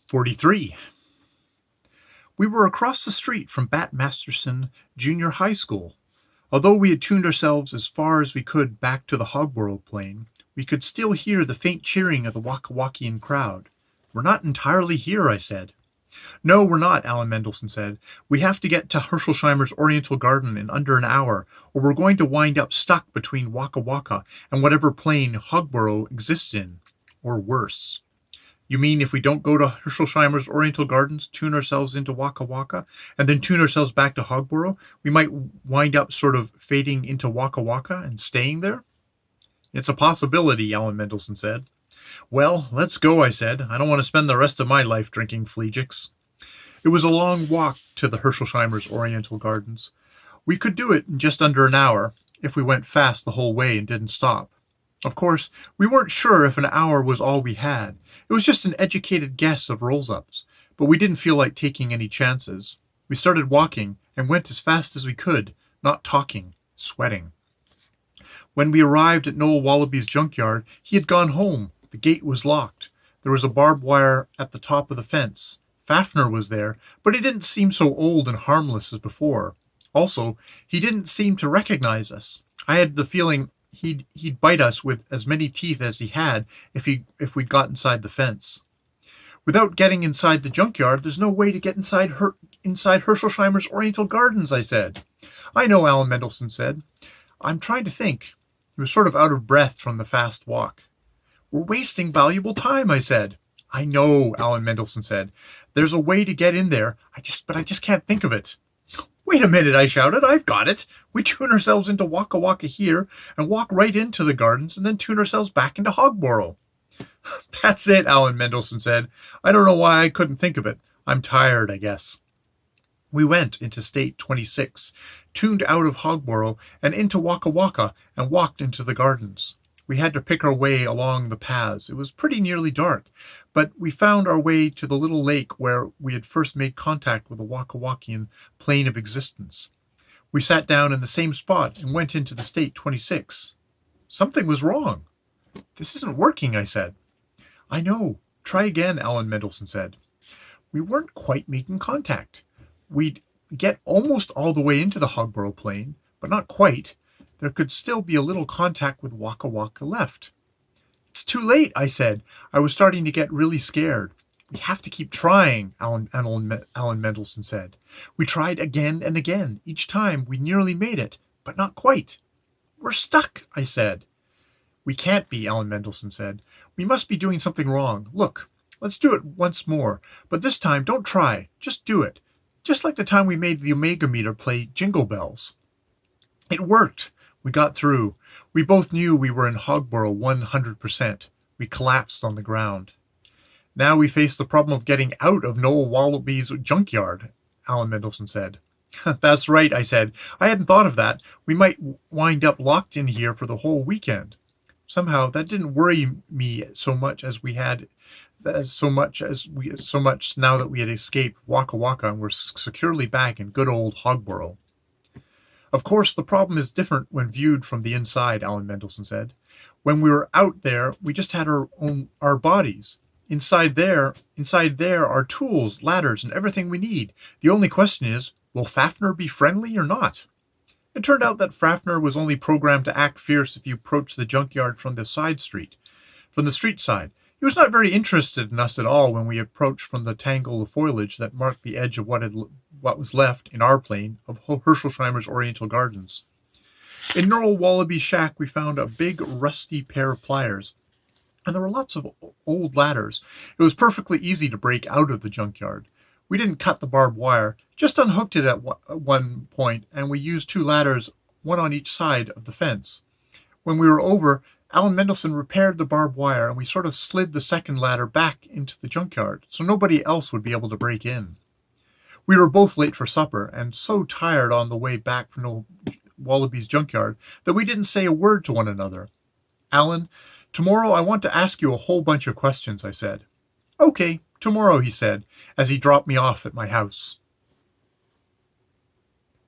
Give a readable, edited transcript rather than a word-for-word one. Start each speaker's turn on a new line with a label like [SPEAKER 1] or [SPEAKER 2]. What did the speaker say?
[SPEAKER 1] 43. We were across the street from Aln Mndlshn Junior High School. Although we had tuned ourselves as far as we could back to the Hogworld plain, we could still hear the faint cheering of the Wakawakian crowd. "We're not entirely here," I said. "No, we're not," Aln Mndlshn said. "We have to get to Herschelsheimer's Oriental Garden in under an hour, or we're going to wind up stuck between Waka Waka and whatever plane Hogborough exists in. Or worse." "You mean if we don't go to Herschelsheimer's Oriental Gardens, tune ourselves into Waka Waka, and then tune ourselves back to Hogborough, we might wind up sort of fading into Waka Waka and staying there?" "It's a possibility," Aln Mndlshn said. "Well, let's go," I said. "I don't want to spend the rest of my life drinking Fleegics." It was a long walk to the Herschelsheimer's Oriental Gardens. We could do it in just under an hour, if we went fast the whole way and didn't stop. Of course, we weren't sure if an hour was all we had. It was just an educated guess of rolls-ups, but we didn't feel like taking any chances. We started walking and went as fast as we could, not talking, sweating. When we arrived at Noel Wallaby's junkyard, he had gone home. The gate was locked. There was a barbed wire at the top of the fence. Fafner was there, but he didn't seem so old and harmless as before. Also, he didn't seem to recognize us. I had the feeling he'd bite us with as many teeth as he had if we'd got inside the fence. "Without getting inside the junkyard, there's no way to get inside Herschelsheimer's Oriental Gardens," I said. "I know," Aln Mndlshn said. "I'm trying to think." He was sort of out of breath from the fast walk. "We're wasting valuable time," I said. "I know," Aln Mndlshn said. "There's a way to get in there, but I just can't think of it." "Wait a minute," I shouted. "I've got it. We tune ourselves into Waka Waka here and walk right into the gardens and then tune ourselves back into Hogborough." "That's it," Aln Mndlshn said. "I don't know why I couldn't think of it. I'm tired, I guess." We went into State 26, tuned out of Hogborough and into Waka Waka, and walked into the gardens. We had to pick our way along the paths. It was pretty nearly dark, but we found our way to the little lake where we had first made contact with the Wakawakian plane of existence. We sat down in the same spot and went into the State 26. Something was wrong. "This isn't working," I said. "I know. Try again," Aln Mndlshn said. We weren't quite making contact. We'd get almost all the way into the Hogborough plane, but not quite. There could still be a little contact with Waka Waka left. "It's too late," I said. I was starting to get really scared. "We have to keep trying," Aln Mndlshn said. We tried again and again. Each time we nearly made it, but not quite. "We're stuck," I said. "We can't be," Aln Mndlshn said. "We must be doing something wrong. Look, let's do it once more, but this time don't try. Just do it. Just like the time we made the Omega meter play Jingle Bells." It worked. We got through. We both knew we were in Hogborough 100%. We collapsed on the ground. "Now we face the problem of getting out of Noel Wallaby's junkyard," Aln Mndlshn said. "That's right," I said. "I hadn't thought of that. We might wind up locked in here for the whole weekend." Somehow that didn't worry me so much now that we had escaped Waka Waka and were securely back in good old Hogborough. "Of course, the problem is different when viewed from the inside," Aln Mndlshn said. "When we were out there, we just had our bodies. Inside there are tools, ladders, and everything we need. The only question is, will Fafner be friendly or not?" It turned out that Fafner was only programmed to act fierce if you approached the junkyard from the street side. He was not very interested in us at all when we approached from the tangle of foliage that marked the edge of what was left, in our plane, of Herschelsheimer's Oriental Gardens. In Noel Wallaby's shack we found a big rusty pair of pliers, and there were lots of old ladders. It was perfectly easy to break out of the junkyard. We didn't cut the barbed wire, just unhooked it at one point, and we used 2 ladders, one on each side of the fence. When we were over, Aln Mndlshn repaired the barbed wire, and we sort of slid the second ladder back into the junkyard, so nobody else would be able to break in. We were both late for supper, and so tired on the way back from Noel Wallaby's junkyard that we didn't say a word to one another. "Aln, tomorrow I want to ask you a whole bunch of questions," I said. "Okay, tomorrow," he said, as he dropped me off at my house.